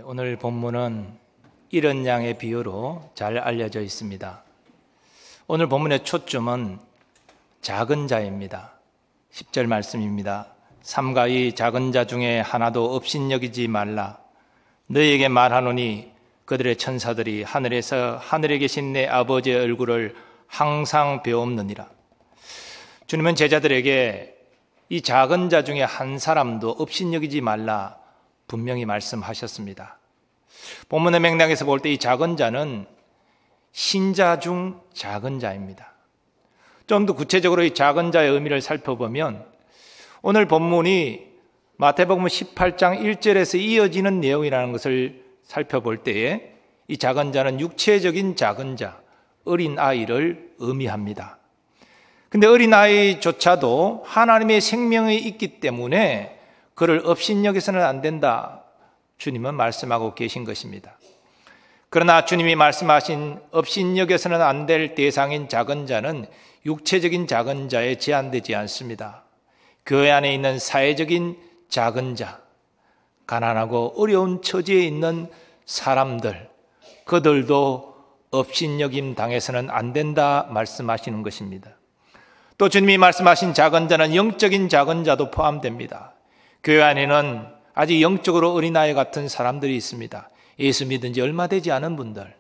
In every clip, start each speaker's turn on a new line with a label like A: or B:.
A: 오늘 본문은 이런 양의 비유로 잘 알려져 있습니다. 오늘 본문의 초점은 작은 자입니다. 10절 말씀입니다. 삼가 이 작은 자 중에 하나도 업신여기지 말라. 너희에게 말하노니 그들의 천사들이 하늘에서 하늘에 계신 내 아버지의 얼굴을 항상 배옵느니라. 주님은 제자들에게 이 작은 자 중에 한 사람도 업신여기지 말라 분명히 말씀하셨습니다. 본문의 맥락에서 볼 때 이 작은 자는 신자 중 작은 자입니다. 좀 더 구체적으로 이 작은 자의 의미를 살펴보면 오늘 본문이 마태복음 18장 1절에서 이어지는 내용이라는 것을 살펴볼 때에 이 작은 자는 육체적인 작은 자, 어린아이를 의미합니다. 근데 어린아이조차도 하나님의 생명이 있기 때문에 그를 업신여겨서는 안 된다. 주님은 말씀하고 계신 것입니다. 그러나 주님이 말씀하신 업신여겨서는 안 될 대상인 작은 자는 육체적인 작은 자에 제한되지 않습니다. 교회 안에 있는 사회적인 작은 자, 가난하고 어려운 처지에 있는 사람들, 그들도 업신여김 당해서는 안 된다 말씀하시는 것입니다. 또 주님이 말씀하신 작은 자는 영적인 작은 자도 포함됩니다. 교회 안에는 아직 영적으로 어린아이 같은 사람들이 있습니다. 예수 믿은 지 얼마 되지 않은 분들,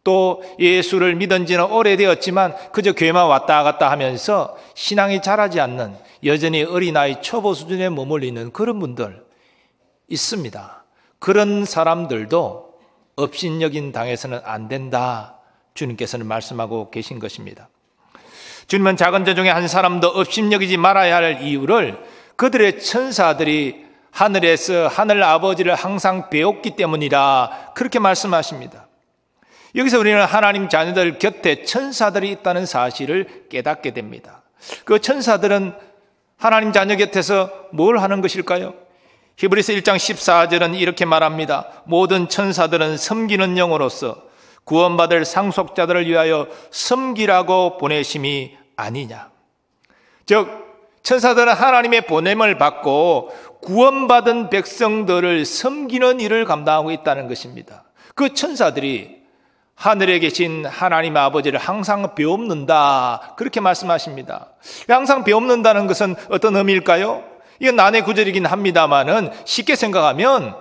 A: 또 예수를 믿은 지는 오래되었지만 그저 교회만 왔다 갔다 하면서 신앙이 자라지 않는 여전히 어린아이 초보 수준에 머물리는 그런 분들 있습니다. 그런 사람들도 업신여긴 당해서는 안 된다 주님께서는 말씀하고 계신 것입니다. 주님은 작은 자 중에 한 사람도 업신여기지 말아야 할 이유를 그들의 천사들이 하늘에서 하늘 아버지를 항상 배웠기 때문이라 그렇게 말씀하십니다. 여기서 우리는 하나님 자녀들 곁에 천사들이 있다는 사실을 깨닫게 됩니다. 그 천사들은 하나님 자녀 곁에서 뭘 하는 것일까요? 히브리서 1장 14절은 이렇게 말합니다. 모든 천사들은 섬기는 영으로서 구원받을 상속자들을 위하여 섬기라고 보내심이 아니냐. 즉 천사들은 하나님의 보냄을 받고 구원받은 백성들을 섬기는 일을 감당하고 있다는 것입니다. 그 천사들이 하늘에 계신 하나님 아버지를 항상 배웁는다 그렇게 말씀하십니다. 항상 배웁는다는 것은 어떤 의미일까요? 이건 난해 구절이긴 합니다만은 쉽게 생각하면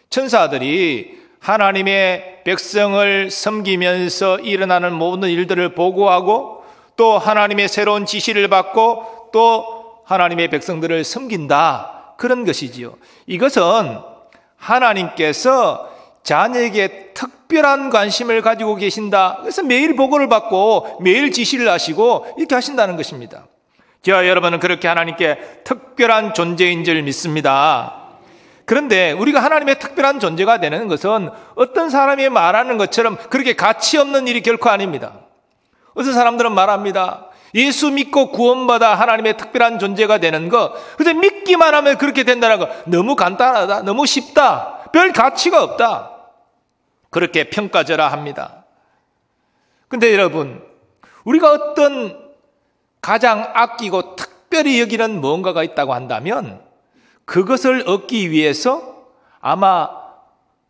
A: 천사들이 하나님의 백성을 섬기면서 일어나는 모든 일들을 보고하고 또 하나님의 새로운 지시를 받고 또 하나님의 백성들을 섬긴다 그런 것이지요. 이것은 하나님께서 자녀에게 특별한 관심을 가지고 계신다. 그래서 매일 보고를 받고 매일 지시를 하시고 이렇게 하신다는 것입니다. 저와 여러분은 그렇게 하나님께 특별한 존재인 줄 믿습니다. 그런데 우리가 하나님의 특별한 존재가 되는 것은 어떤 사람이 말하는 것처럼 그렇게 가치 없는 일이 결코 아닙니다. 어떤 사람들은 말합니다. 예수 믿고 구원받아 하나님의 특별한 존재가 되는 것, 그래서 믿기만 하면 그렇게 된다는 거 너무 간단하다, 너무 쉽다, 별 가치가 없다 그렇게 평가절하 합니다. 그런데 여러분, 우리가 어떤 가장 아끼고 특별히 여기는 무언가가 있다고 한다면 그것을 얻기 위해서 아마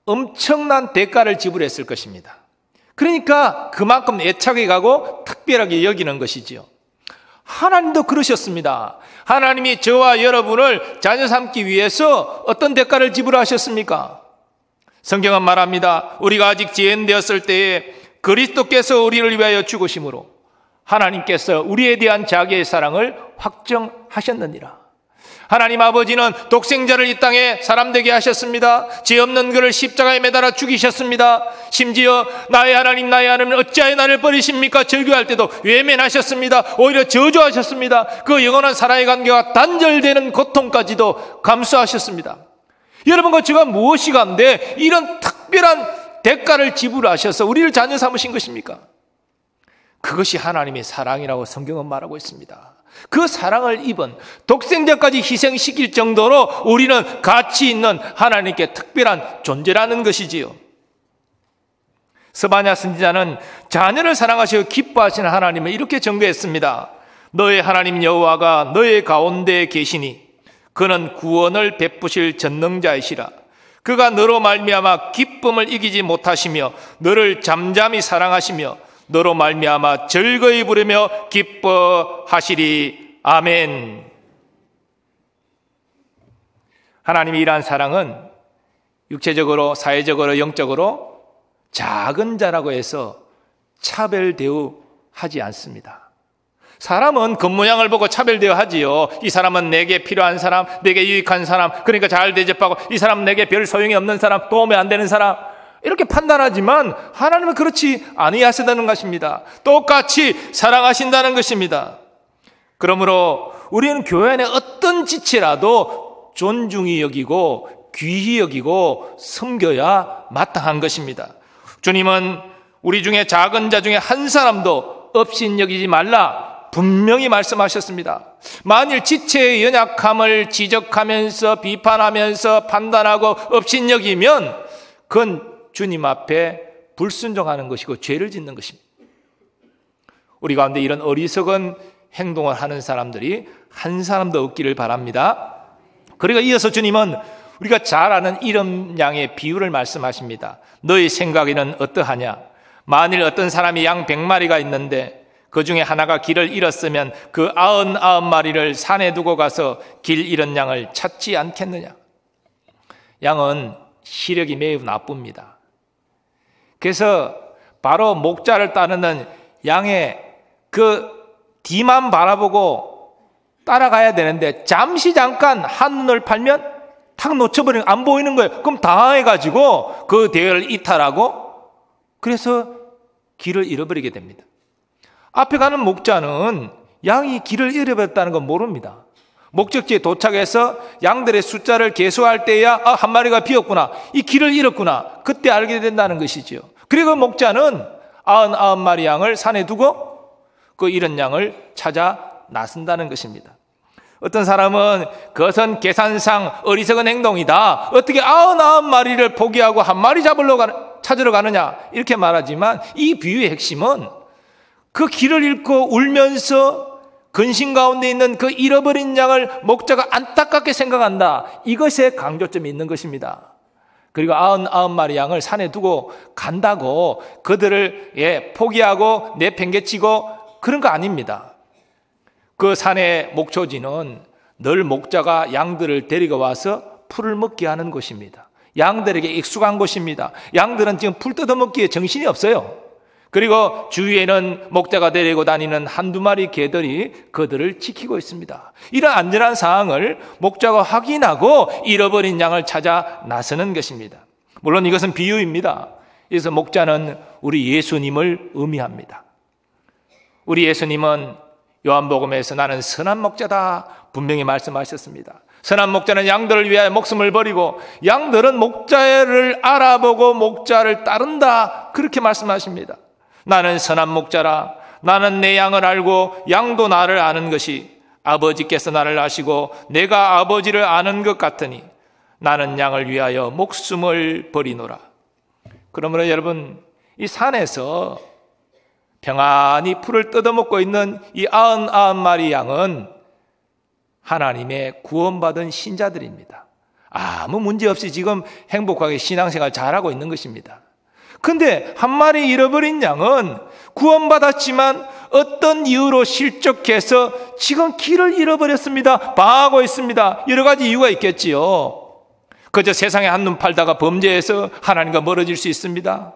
A: 엄청난 대가를 지불했을 것입니다. 그러니까 그만큼 애착이 가고 특별하게 여기는 것이지요. 하나님도 그러셨습니다. 하나님이 저와 여러분을 자녀 삼기 위해서 어떤 대가를 지불하셨습니까? 성경은 말합니다. 우리가 아직 지연되었을 때에 그리스도께서 우리를 위하여 죽으심으로 하나님께서 우리에 대한 자기의 사랑을 확정하셨느니라. 하나님 아버지는 독생자를 이 땅에 사람 되게 하셨습니다. 죄 없는 그를 십자가에 매달아 죽이셨습니다. 심지어 나의 하나님 어찌하여 나를 버리십니까? 절규할 때도 외면하셨습니다. 오히려 저주하셨습니다. 그 영원한 사랑의 관계가 단절되는 고통까지도 감수하셨습니다. 여러분과 제가 무엇이 간데 이런 특별한 대가를 지불하셔서 우리를 자녀 삼으신 것입니까? 그것이 하나님의 사랑이라고 성경은 말하고 있습니다. 그 사랑을 입은 독생자까지 희생시킬 정도로 우리는 가치 있는 하나님께 특별한 존재라는 것이지요. 스바냐 선지자는 자녀를 사랑하시고 기뻐하시는 하나님을 이렇게 증거했습니다. 너의 하나님 여호와가 너의 가운데에 계시니 그는 구원을 베푸실 전능자이시라. 그가 너로 말미암아 기쁨을 이기지 못하시며 너를 잠잠히 사랑하시며 너로 말미암아 즐거이 부르며 기뻐하시리. 아멘. 하나님의 이러한 사랑은 육체적으로, 사회적으로, 영적으로 작은 자라고 해서 차별 대우하지 않습니다. 사람은 겉모양을 보고 차별 대우하지요. 이 사람은 내게 필요한 사람, 내게 유익한 사람, 그러니까 잘 대접하고, 이 사람은 내게 별 소용이 없는 사람, 도움이 안 되는 사람, 이렇게 판단하지만 하나님은 그렇지 아니하시다는 것입니다. 똑같이 사랑하신다는 것입니다. 그러므로 우리는 교회 안에 어떤 지체라도 존중히 여기고 귀히 여기고 섬겨야 마땅한 것입니다. 주님은 우리 중에 작은 자 중에 한 사람도 업신여기지 말라 분명히 말씀하셨습니다. 만일 지체의 연약함을 지적하면서 비판하면서 판단하고 업신여기면 그건 주님 앞에 불순종하는 것이고 죄를 짓는 것입니다. 우리 가운데 이런 어리석은 행동을 하는 사람들이 한 사람도 없기를 바랍니다. 그리고 이어서 주님은 우리가 잘 아는 이런 양의 비유를 말씀하십니다. 너희 생각에는 어떠하냐? 만일 어떤 사람이 양 100마리가 있는데 그 중에 하나가 길을 잃었으면 그 99마리를 산에 두고 가서 길 잃은 양을 찾지 않겠느냐? 양은 시력이 매우 나쁩니다. 그래서 바로 목자를 따르는 양의 그 뒤만 바라보고 따라가야 되는데 잠깐 한눈을 팔면 탁 놓쳐버리는, 안 보이는 거예요. 그럼 당황해가지고 그 대회를 이탈하고 그래서 길을 잃어버리게 됩니다. 앞에 가는 목자는 양이 길을 잃어버렸다는 건 모릅니다. 목적지에 도착해서 양들의 숫자를 계수할 때야 한 마리가 비었구나, 이 길을 잃었구나, 그때 알게 된다는 것이죠. 그리고 목자는 99마리 양을 산에 두고 그 잃은 양을 찾아 나선다는 것입니다. 어떤 사람은 그것은 계산상 어리석은 행동이다, 어떻게 99마리를 포기하고 한 마리 찾으러 가느냐, 이렇게 말하지만 이 비유의 핵심은 그 길을 잃고 울면서 근심 가운데 있는 그 잃어버린 양을 목자가 안타깝게 생각한다, 이것에 강조점이 있는 것입니다. 그리고 99마리 양을 산에 두고 간다고 그들을 포기하고 내팽개치고 그런 거 아닙니다. 그 산의 목초지는 늘 목자가 양들을 데리고 와서 풀을 먹게 하는 곳입니다. 양들에게 익숙한 곳입니다. 양들은 지금 풀 뜯어먹기에 정신이 없어요. 그리고 주위에는 목자가 데리고 다니는 한두 마리 개들이 그들을 지키고 있습니다. 이런 안전한 상황을 목자가 확인하고 잃어버린 양을 찾아 나서는 것입니다. 물론 이것은 비유입니다. 그래서 목자는 우리 예수님을 의미합니다. 우리 예수님은 요한복음에서 나는 선한 목자다 분명히 말씀하셨습니다. 선한 목자는 양들을 위하여 목숨을 버리고 양들은 목자를 알아보고 목자를 따른다, 그렇게 말씀하십니다. 나는 선한 목자라, 나는 내 양을 알고 양도 나를 아는 것이 아버지께서 나를 아시고 내가 아버지를 아는 것 같으니 나는 양을 위하여 목숨을 버리노라. 그러므로 여러분, 이 산에서 평안히 풀을 뜯어먹고 있는 이 99마리 양은 하나님의 구원받은 신자들입니다. 아무 문제 없이 지금 행복하게 신앙생활 잘하고 있는 것입니다. 근데 한 마리 잃어버린 양은 구원받았지만 어떤 이유로 실족해서 지금 길을 잃어버렸습니다. 방황하고 있습니다. 여러 가지 이유가 있겠지요. 그저 세상에 한눈 팔다가 범죄해서 하나님과 멀어질 수 있습니다.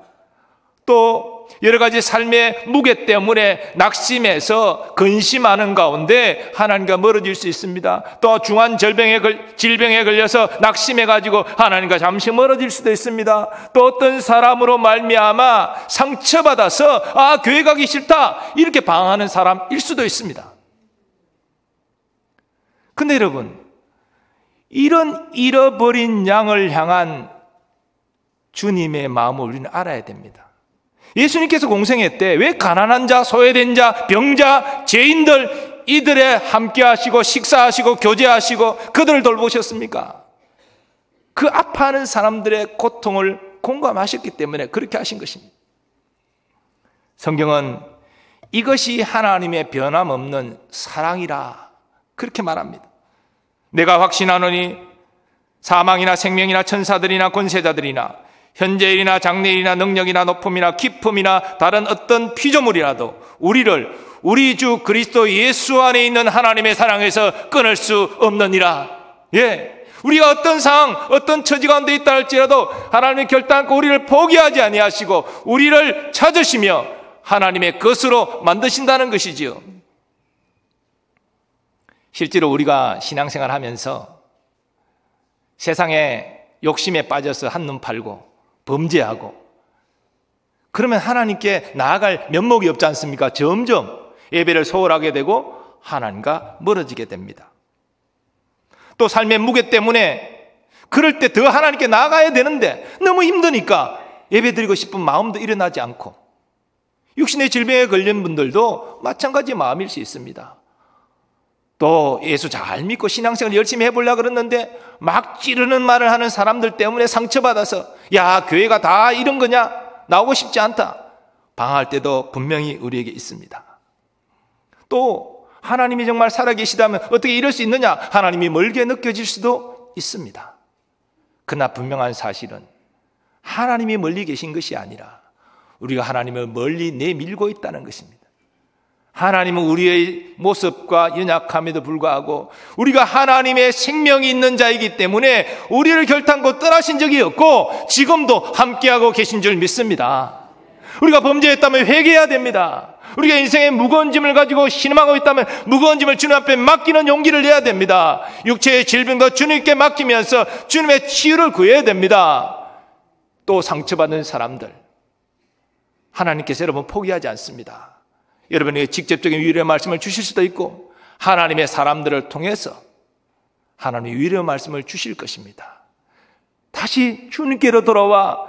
A: 또 여러 가지 삶의 무게 때문에 낙심해서 근심하는 가운데 하나님과 멀어질 수 있습니다. 또 중한 질병에 걸려서 낙심해가지고 하나님과 잠시 멀어질 수도 있습니다. 또 어떤 사람으로 말미암아 상처받아서 교회 가기 싫다, 이렇게 방황하는 사람일 수도 있습니다. 근데 여러분, 이런 잃어버린 양을 향한 주님의 마음을 우리는 알아야 됩니다. 예수님께서 공생애 때 왜 가난한 자, 소외된 자, 병자, 죄인들 이들에 함께 하시고 식사하시고 교제하시고 그들을 돌보셨습니까? 그 아파하는 사람들의 고통을 공감하셨기 때문에 그렇게 하신 것입니다. 성경은 이것이 하나님의 변함없는 사랑이라 그렇게 말합니다. 내가 확신하노니 사망이나 생명이나 천사들이나 권세자들이나 현재일이나 장래일이나 능력이나 높음이나 깊음이나 다른 어떤 피조물이라도 우리를 우리 주 그리스도 예수 안에 있는 하나님의 사랑에서 끊을 수 없느니라. 우리가 어떤 상황, 어떤 처지 가운데 있다 할지라도 하나님의 결단코 우리를 포기하지 아니하시고 우리를 찾으시며 하나님의 것으로 만드신다는 것이지요. 실제로 우리가 신앙생활 하면서 세상에 욕심에 빠져서 한눈 팔고 범죄하고 그러면 하나님께 나아갈 면목이 없지 않습니까? 점점 예배를 소홀하게 되고 하나님과 멀어지게 됩니다. 또 삶의 무게 때문에 그럴 때 더 하나님께 나아가야 되는데 너무 힘드니까 예배드리고 싶은 마음도 일어나지 않고, 육신의 질병에 걸린 분들도 마찬가지 마음일 수 있습니다. 또 예수 잘 믿고 신앙생활 열심히 해보려고 그랬는데 막 찌르는 말을 하는 사람들 때문에 상처받아서 야, 교회가 다 이런 거냐? 나오고 싶지 않다. 방황할 때도 분명히 우리에게 있습니다. 또 하나님이 정말 살아계시다면 어떻게 이럴 수 있느냐? 하나님이 멀게 느껴질 수도 있습니다. 그러나 분명한 사실은 하나님이 멀리 계신 것이 아니라 우리가 하나님을 멀리 내밀고 있다는 것입니다. 하나님은 우리의 모습과 연약함에도 불구하고 우리가 하나님의 생명이 있는 자이기 때문에 우리를 결단코 떠나신 적이 없고 지금도 함께하고 계신 줄 믿습니다. 우리가 범죄했다면 회개해야 됩니다. 우리가 인생의 무거운 짐을 가지고 신음하고 있다면 무거운 짐을 주님 앞에 맡기는 용기를 내야 됩니다. 육체의 질병도 주님께 맡기면서 주님의 치유를 구해야 됩니다. 또 상처받는 사람들, 하나님께서 여러분 포기하지 않습니다. 여러분에게 직접적인 위로의 말씀을 주실 수도 있고 하나님의 사람들을 통해서 하나님의 위로의 말씀을 주실 것입니다. 다시 주님께로 돌아와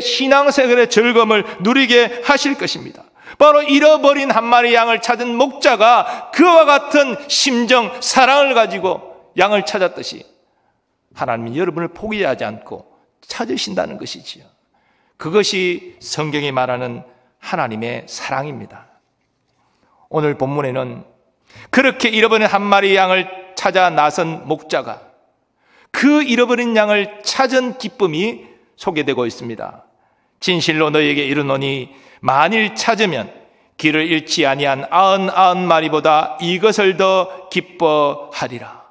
A: 신앙생활의 즐거움을 누리게 하실 것입니다. 바로 잃어버린 한 마리 양을 찾은 목자가 그와 같은 심정, 사랑을 가지고 양을 찾았듯이 하나님은 여러분을 포기하지 않고 찾으신다는 것이지요. 그것이 성경이 말하는 하나님의 사랑입니다. 오늘 본문에는 그렇게 잃어버린 한 마리 양을 찾아 나선 목자가 그 잃어버린 양을 찾은 기쁨이 소개되고 있습니다. 진실로 너희에게 이르노니 만일 찾으면 길을 잃지 아니한 99마리보다 이것을 더 기뻐하리라.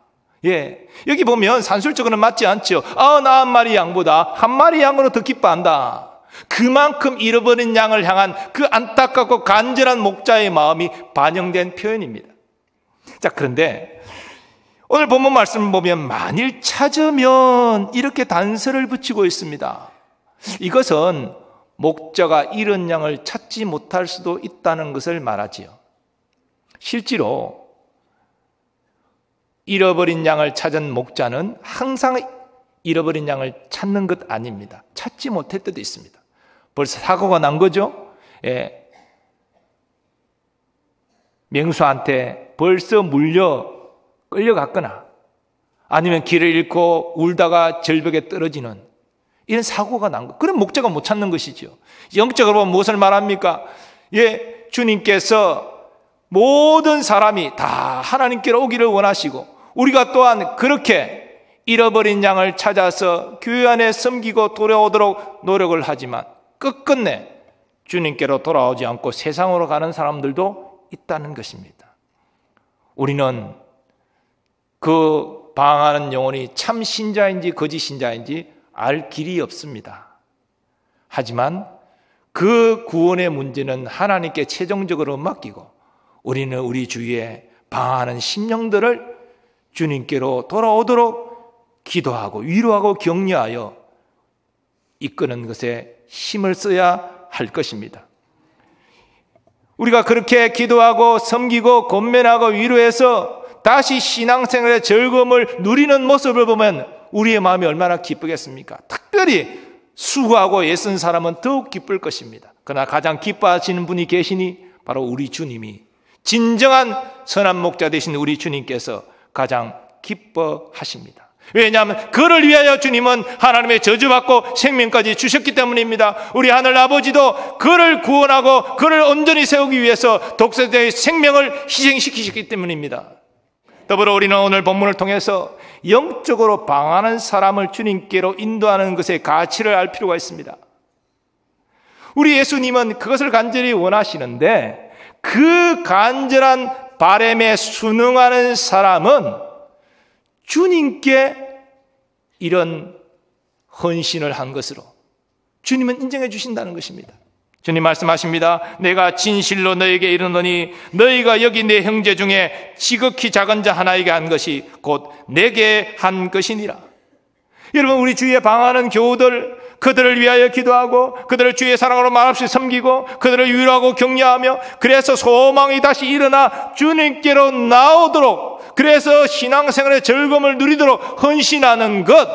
A: 여기 보면 산술적으로는 맞지 않죠. 99마리 양보다 한 마리 양으로 더 기뻐한다. 그만큼 잃어버린 양을 향한 그 안타깝고 간절한 목자의 마음이 반영된 표현입니다. 자, 그런데 오늘 본문 말씀을 보면 만일 찾으면 이렇게 단서를 붙이고 있습니다. 이것은 목자가 잃은 양을 찾지 못할 수도 있다는 것을 말하지요. 실제로 잃어버린 양을 찾은 목자는 항상 잃어버린 양을 찾는 것 아닙니다. 찾지 못할 때도 있습니다. 벌써 사고가 난 거죠. 명수한테 벌써 끌려갔거나 아니면 길을 잃고 울다가 절벽에 떨어지는 이런 사고가 난 거. 그럼 목자가 못 찾는 것이죠. 영적으로 보면 무엇을 말합니까? 주님께서 모든 사람이 다 하나님께로 오기를 원하시고 우리가 또한 그렇게 잃어버린 양을 찾아서 교회 안에 섬기고 돌아오도록 노력을 하지만 끝끝내 주님께로 돌아오지 않고 세상으로 가는 사람들도 있다는 것입니다. 우리는 그 방황하는 영혼이 참 신자인지 거짓 신자인지 알 길이 없습니다. 하지만 그 구원의 문제는 하나님께 최종적으로 맡기고 우리는 우리 주위에 방황하는 심령들을 주님께로 돌아오도록 기도하고 위로하고 격려하여 이끄는 것에 힘을 써야 할 것입니다. 우리가 그렇게 기도하고 섬기고 권면하고 위로해서 다시 신앙생활의 즐거움을 누리는 모습을 보면 우리의 마음이 얼마나 기쁘겠습니까? 특별히 수고하고 애쓴 사람은 더욱 기쁠 것입니다. 그러나 가장 기뻐하시는 분이 계시니 바로 우리 주님이 진정한 선한 목자 되신 우리 주님께서 가장 기뻐하십니다. 왜냐하면 그를 위하여 주님은 하나님의 저주받고 생명까지 주셨기 때문입니다. 우리 하늘 아버지도 그를 구원하고 그를 온전히 세우기 위해서 독생자의 생명을 희생시키셨기 때문입니다. 더불어 우리는 오늘 본문을 통해서 영적으로 방황하는 사람을 주님께로 인도하는 것의 가치를 알 필요가 있습니다. 우리 예수님은 그것을 간절히 원하시는데 그 간절한 바람에 순응하는 사람은 주님께 이런 헌신을 한 것으로 주님은 인정해 주신다는 것입니다. 주님 말씀하십니다. 내가 진실로 너에게 이르노니 너희가 여기 내 형제 중에 지극히 작은 자 하나에게 한 것이 곧 내게 한 것이니라. 여러분, 우리 주위에 방황하는 교우들, 그들을 위하여 기도하고 그들을 주의 사랑으로 말없이 섬기고 그들을 위로하고 격려하며 그래서 소망이 다시 일어나 주님께로 나오도록, 그래서 신앙생활의 즐거움을 누리도록 헌신하는 것,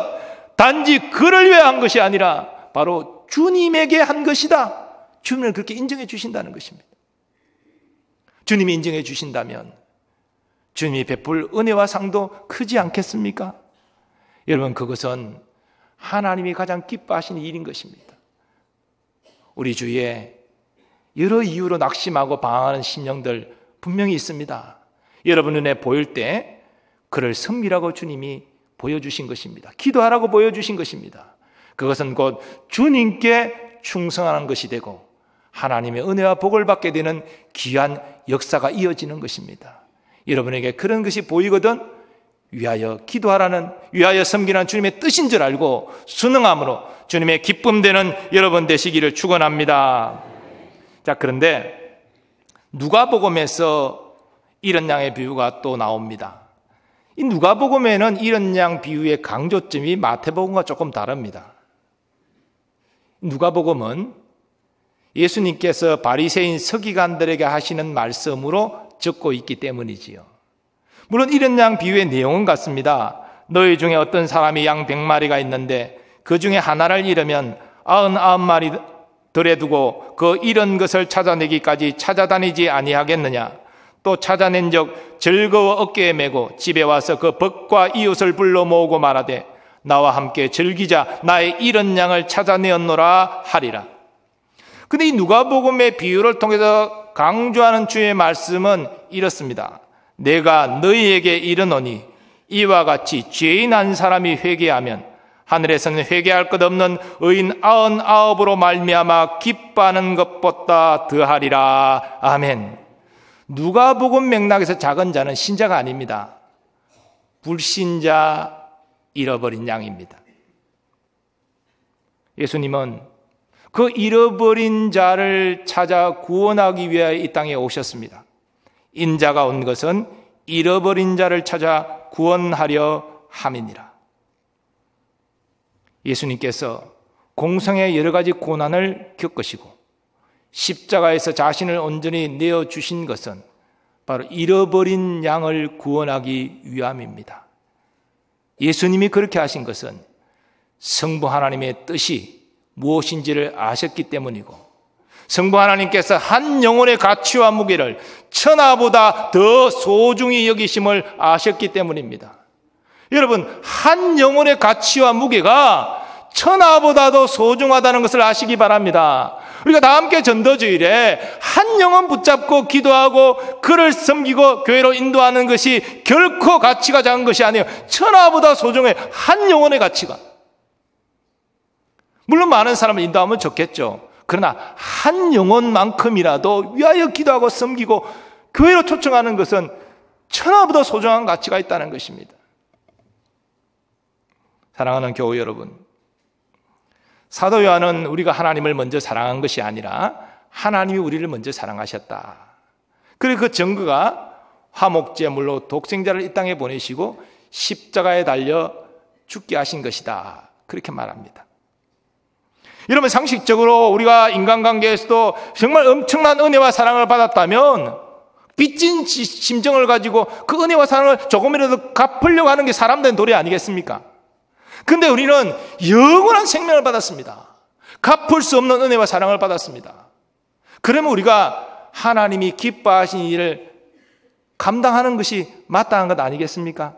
A: 단지 그를 위해 한 것이 아니라 바로 주님에게 한 것이다. 주님을 그렇게 인정해 주신다는 것입니다. 주님이 인정해 주신다면 주님이 베풀 은혜와 상도 크지 않겠습니까? 여러분, 그것은 하나님이 가장 기뻐하시는 일인 것입니다. 우리 주위에 여러 이유로 낙심하고 방황하는 심령들 분명히 있습니다. 여러분 눈에 보일 때 그를 섬기라고 주님이 보여주신 것입니다. 기도하라고 보여주신 것입니다. 그것은 곧 주님께 충성하는 것이 되고 하나님의 은혜와 복을 받게 되는 귀한 역사가 이어지는 것입니다. 여러분에게 그런 것이 보이거든 위하여 기도하라는, 위하여 섬기는 주님의 뜻인 줄 알고 순응함으로 주님의 기쁨 되는 여러분 되시기를 축원합니다. 자, 그런데 누가복음에서 이런 양의 비유가 또 나옵니다. 이 누가복음에는 이런 양 비유의 강조점이 마태복음과 조금 다릅니다. 누가복음은 예수님께서 바리새인 서기관들에게 하시는 말씀으로 적고 있기 때문이지요. 물론 이런 양 비유의 내용은 같습니다. 너희 중에 어떤 사람이 양 100마리가 있는데 그 중에 하나를 잃으면 99마리 들에 두고 그 잃은 것을 찾아내기까지 찾아다니지 아니하겠느냐. 또 찾아낸 적 즐거워 어깨에 메고 집에 와서 그 벗과 이웃을 불러 모으고 말하되 나와 함께 즐기자, 나의 잃은 양을 찾아내었노라 하리라. 근데 이 누가복음의 비유를 통해서 강조하는 주의 말씀은 이렇습니다. 내가 너희에게 이르노니 이와 같이 죄인 한 사람이 회개하면 하늘에서는 회개할 것 없는 의인 99으로 말미암아 기뻐하는 것보다 더하리라. 아멘. 누가복음 맥락에서 작은 자는 신자가 아닙니다. 불신자, 잃어버린 양입니다. 예수님은 그 잃어버린 자를 찾아 구원하기 위하여 이 땅에 오셨습니다. 인자가 온 것은 잃어버린 자를 찾아 구원하려 함이니라. 예수님께서 공생의 여러 가지 고난을 겪으시고 십자가에서 자신을 온전히 내어주신 것은 바로 잃어버린 양을 구원하기 위함입니다. 예수님이 그렇게 하신 것은 성부 하나님의 뜻이 무엇인지를 아셨기 때문이고 성부 하나님께서 한 영혼의 가치와 무게를 천하보다 더 소중히 여기심을 아셨기 때문입니다. 여러분, 한 영혼의 가치와 무게가 천하보다도 소중하다는 것을 아시기 바랍니다. 우리가 다 함께 전도주일에 한 영혼 붙잡고 기도하고 그를 섬기고 교회로 인도하는 것이 결코 가치가 작은 것이 아니에요. 천하보다 소중해, 한 영혼의 가치가. 물론 많은 사람을 인도하면 좋겠죠. 그러나 한 영혼만큼이라도 위하여 기도하고 섬기고 교회로 초청하는 것은 천하보다 소중한 가치가 있다는 것입니다. 사랑하는 교우 여러분, 사도 요한은 우리가 하나님을 먼저 사랑한 것이 아니라 하나님이 우리를 먼저 사랑하셨다. 그리고 그 증거가 화목제물로 독생자를 이 땅에 보내시고 십자가에 달려 죽게 하신 것이다. 그렇게 말합니다. 여러분, 상식적으로 우리가 인간관계에서도 정말 엄청난 은혜와 사랑을 받았다면 빚진 심정을 가지고 그 은혜와 사랑을 조금이라도 갚으려고 하는 게 사람 된 도리 아니겠습니까? 근데 우리는 영원한 생명을 받았습니다. 갚을 수 없는 은혜와 사랑을 받았습니다. 그러면 우리가 하나님이 기뻐하신 일을 감당하는 것이 마땅한 것 아니겠습니까?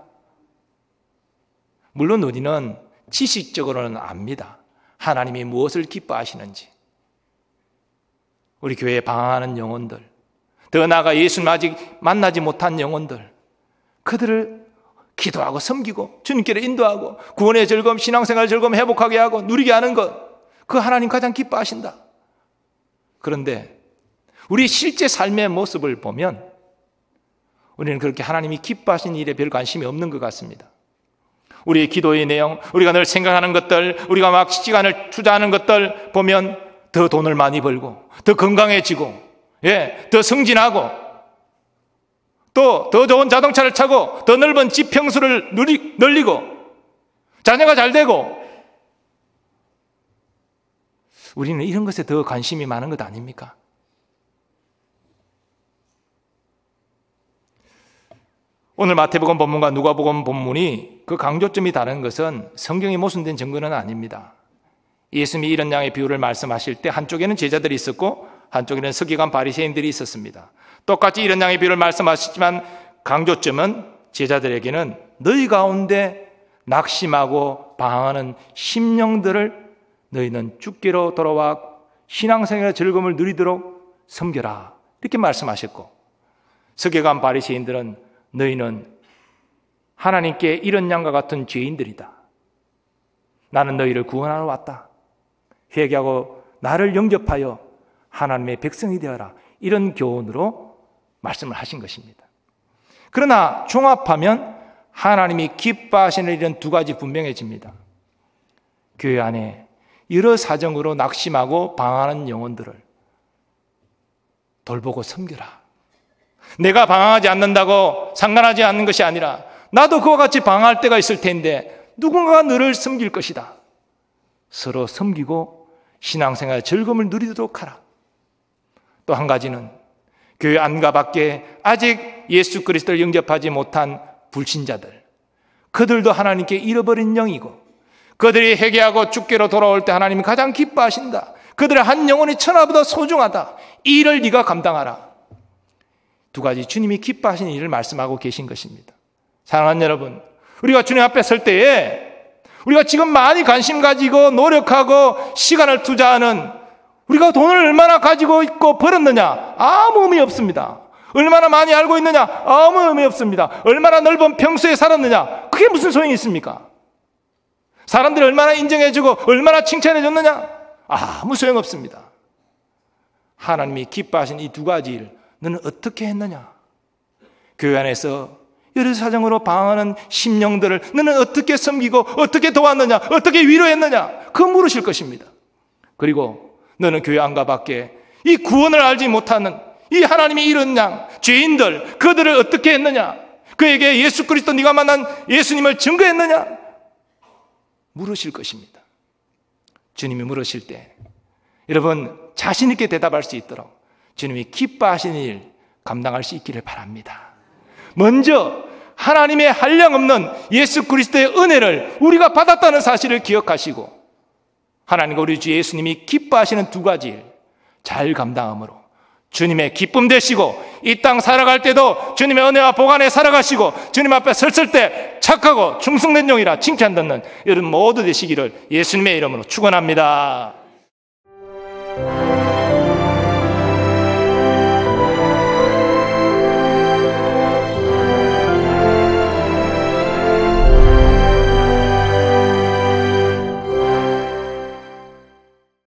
A: 물론 우리는 지식적으로는 압니다. 하나님이 무엇을 기뻐하시는지. 우리 교회에 방황하는 영혼들, 더 나아가 예수님 아직 만나지 못한 영혼들, 그들을 기도하고 섬기고 주님께로 인도하고 구원의 즐거움, 신앙생활 즐거움 회복하게 하고 누리게 하는 것, 그 하나님 가장 기뻐하신다. 그런데 우리 실제 삶의 모습을 보면 우리는 그렇게 하나님이 기뻐하시는 일에 별 관심이 없는 것 같습니다. 우리의 기도의 내용, 우리가 늘 생각하는 것들, 우리가 막 시간을 투자하는 것들 보면 더 돈을 많이 벌고 더 건강해지고 더 승진하고 또 더 좋은 자동차를 타고 더 넓은 집 평수를 늘리고 자녀가 잘 되고, 우리는 이런 것에 더 관심이 많은 것 아닙니까? 오늘 마태복음 본문과 누가복음 본문이 그 강조점이 다른 것은 성경에 모순된 증거는 아닙니다. 예수님이 이런 양의 비유를 말씀하실 때 한쪽에는 제자들이 있었고 한쪽에는 서기관 바리새인들이 있었습니다. 똑같이 이런 양의 비유를 말씀하시지만 강조점은 제자들에게는 너희 가운데 낙심하고 방황하는 심령들을 너희는 주께로 돌아와 신앙생활의 즐거움을 누리도록 섬겨라, 이렇게 말씀하셨고, 서기관 바리새인들은 너희는 하나님께 이런 양과 같은 죄인들이다. 나는 너희를 구원하러 왔다. 회개하고 나를 영접하여 하나님의 백성이 되어라. 이런 교훈으로 말씀을 하신 것입니다. 그러나 종합하면 하나님이 기뻐하시는 일은 두 가지 분명해집니다. 교회 안에 여러 사정으로 낙심하고 방황하는 영혼들을 돌보고 섬겨라. 내가 방황하지 않는다고 상관하지 않는 것이 아니라 나도 그와 같이 방황할 때가 있을 텐데 누군가가 너를 섬길 것이다. 서로 섬기고 신앙생활 즐거움을 누리도록 하라. 또 한 가지는 교회 안과 밖에 아직 예수 그리스도를 영접하지 못한 불신자들, 그들도 하나님께 잃어버린 영이고 그들이 회개하고 주께로 돌아올 때 하나님이 가장 기뻐하신다. 그들의 한 영혼이 천하보다 소중하다. 이 일을 네가 감당하라. 두 가지 주님이 기뻐하시는 일을 말씀하고 계신 것입니다. 사랑하는 여러분, 우리가 주님 앞에 설 때에 우리가 지금 많이 관심 가지고 노력하고 시간을 투자하는, 우리가 돈을 얼마나 가지고 있고 벌었느냐, 아무 의미 없습니다. 얼마나 많이 알고 있느냐, 아무 의미 없습니다. 얼마나 넓은 평수에 살았느냐, 그게 무슨 소용이 있습니까? 사람들이 얼마나 인정해주고 얼마나 칭찬해줬느냐, 아무 소용없습니다. 하나님이 기뻐하신 이 두 가지 일, 너는 어떻게 했느냐? 교회 안에서 여러 사정으로 방황하는 심령들을 너는 어떻게 섬기고 어떻게 도왔느냐, 어떻게 위로했느냐, 그거 물으실 것입니다. 그리고 너는 교회 안과 밖에 이 구원을 알지 못하는 이 하나님이 이런 양 죄인들, 그들을 어떻게 했느냐, 그에게 예수 그리스도 네가 만난 예수님을 증거했느냐, 물으실 것입니다. 주님이 물으실 때 여러분 자신 있게 대답할 수 있도록 주님이 기뻐하시는 일 감당할 수 있기를 바랍니다. 먼저 하나님의 한량없는 예수 그리스도의 은혜를 우리가 받았다는 사실을 기억하시고 하나님과 우리 주 예수님이 기뻐하시는 두 가지 일 잘 감당함으로 주님의 기쁨 되시고 이 땅 살아갈 때도 주님의 은혜와 복 안에 살아가시고 주님 앞에 섰을 때 착하고 충성된 종이라 칭찬 듣는 여러분 모두 되시기를 예수님의 이름으로 축원합니다.